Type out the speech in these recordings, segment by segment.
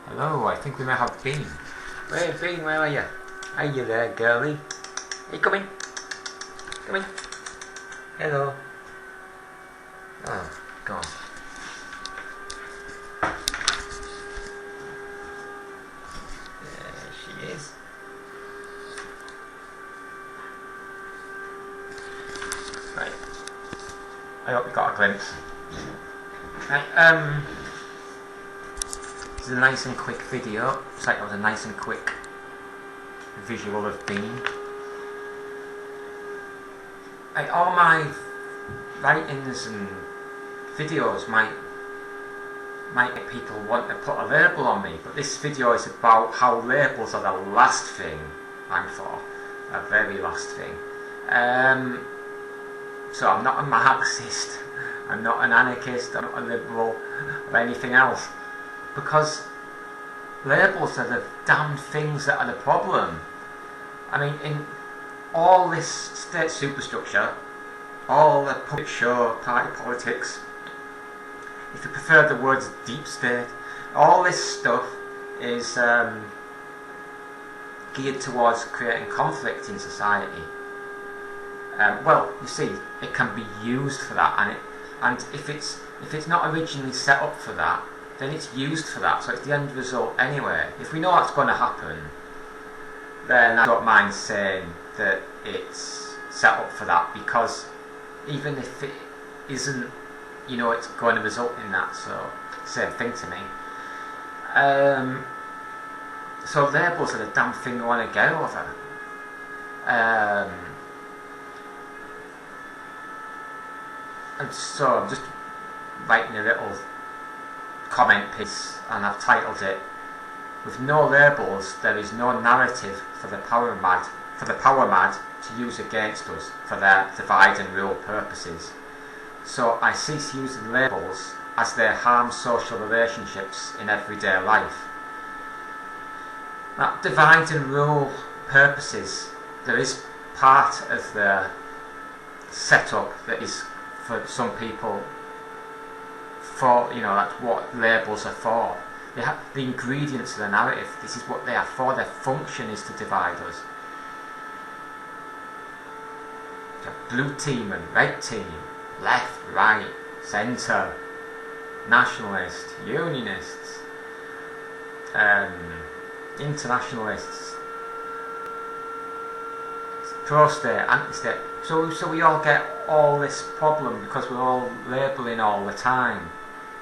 Hello, I think we may have Bean. Wait, Bean, where are you? Are you there, girlie? Hey, come in. Come in. Hello. Oh, go on. There she is. Right. I hope you got a glimpse. Right, this is a nice and quick video. It's like it was a nice and quick visual of Bean. Like all my writings and videos might make people want to put a label on me, but this video is about how labels are the last thing I'm for, a very last thing. So I'm not a Marxist, I'm not an anarchist, I'm not a liberal or anything else, because labels are the damn things that are the problem. I mean, in all this state superstructure, all the puppet show, party politics, if you prefer the words deep state, all this stuff is geared towards creating conflict in society. Well, you see, it can be used for that, and if it's not originally set up for that, then it's used for that, so it's the end result anyway. If we know what's going to happen, then I don't mind saying that it's set up for that, because even if it isn't, you know, it's going to result in that, so same thing to me. So labels are the damn thing I want to get over. And so I'm just writing a little comment piece, and I've titled it, "With no labels, there is no narrative for the power mad to use against us for their divide and rule purposes. So I cease using labels as they harm social relationships in everyday life." Now, divide and rule purposes, there is part of the setup that is for some people, for, you know, that's what labels are for. They have the ingredients of the narrative. This is what they are for. Their function is to divide us. Blue team and red team, left, right, centre, nationalist, unionists, internationalists, pro-state, anti-state. So we all get all this problem because we're all labelling all the time.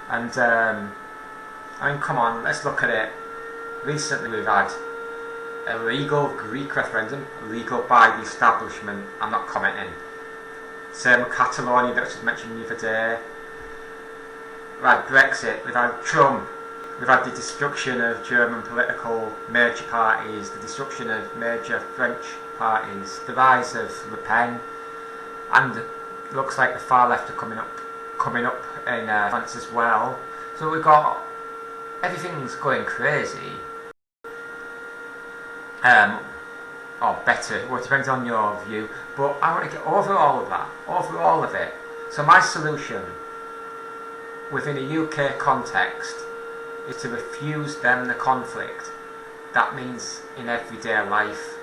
And I mean, come on, let's look at it. Recently we've had a legal Greek referendum, legal by the establishment. I'm not commenting. Same with Catalonia that was mentioned the other day. We've had Brexit, we've had Trump, we've had the destruction of German political major parties, the destruction of major French parties, the rise of Le Pen, and it looks like the far left are coming up in France as well. So we've got, everything's going crazy. Or better, well, it depends on your view, but I want to get over all of that, over all of it. So my solution within a UK context is to refuse them the conflict. That means in everyday life,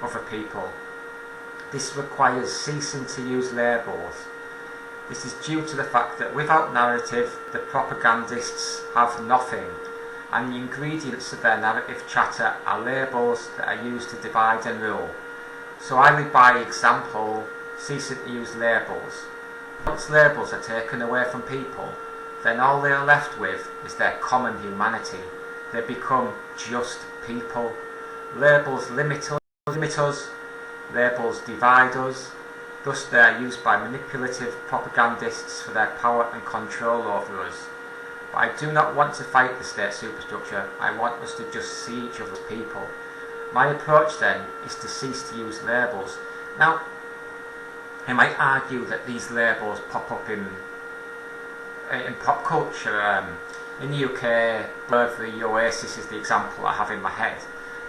other people. This requires ceasing to use labels. This is due to the fact that without narrative, the propagandists have nothing, and the ingredients of their narrative chatter are labels that are used to divide and rule. So I live by example, ceasing to use labels. Once labels are taken away from people, then all they are left with is their common humanity. They become just people. Labels limit us, labels divide us, thus they are used by manipulative propagandists for their power and control over us. But I do not want to fight the state superstructure, I want us to just see each other as people. My approach then is to cease to use labels. Now, I might argue that these labels pop up in pop culture. In the UK, the Oasis is the example I have in my head.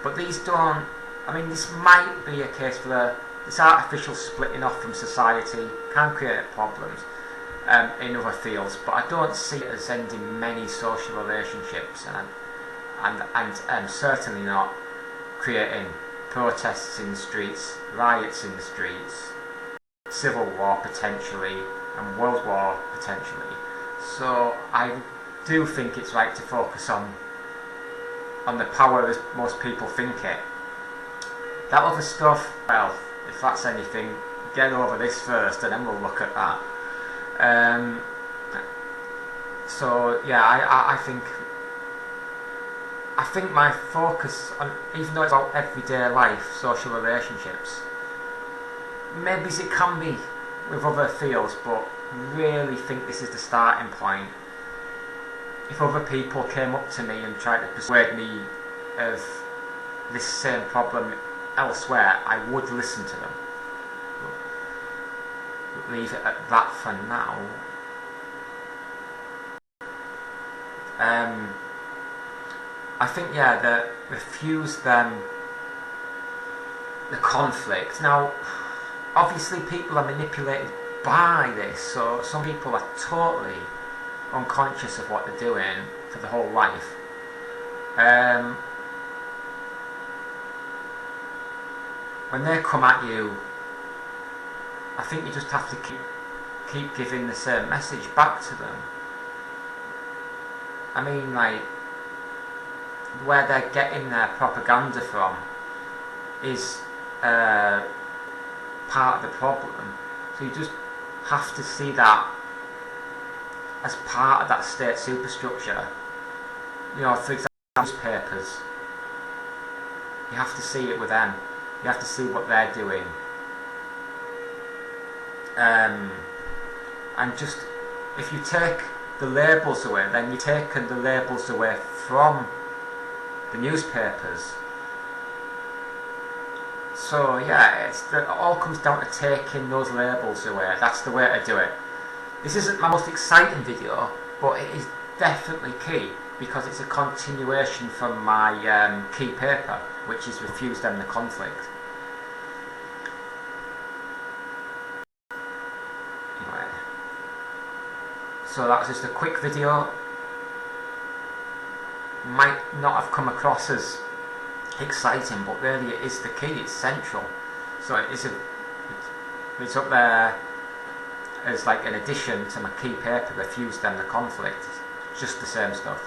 But these don't, I mean, this might be a case for this artificial splitting off from society can create problems in other fields, but I don't see it as ending many social relationships, and and certainly not creating protests in the streets, riots in the streets, civil war potentially, and world war potentially. So I do think it's right to focus on the power as most people think it. That other stuff, well, if that's anything, get over this first and then we'll look at that. So yeah, I think my focus on, even though it's about everyday life, social relationships, maybe it can be with other fields, but really think this is the starting point. If other people came up to me and tried to persuade me of this same problem elsewhere, I would listen to them. But leave it at that for now. I think, yeah, that refuse them the conflict. Now, obviously people are manipulated by this, so some people are totally unconscious of what they're doing for the whole life. When they come at you, I think you just have to keep giving the same message back to them. I mean, like, where they're getting their propaganda from is part of the problem. So you just have to see that as part of that state superstructure. You know, for example, newspapers. You have to see it with them. You have to see what they're doing. And just, if you take the labels away, then you've taken the labels away from the newspapers. So yeah, it all comes down to taking those labels away. That's the way to do it. This isn't my most exciting video, but it is definitely key, because it's a continuation from my key paper, which is Refuse Them the Conflict. Anyway, so that was just a quick video. Might not have come across as exciting, but really it is the key, it's central. So it's up there as like an addition to my key paper, Refuse Them the Conflict. It's just the same stuff.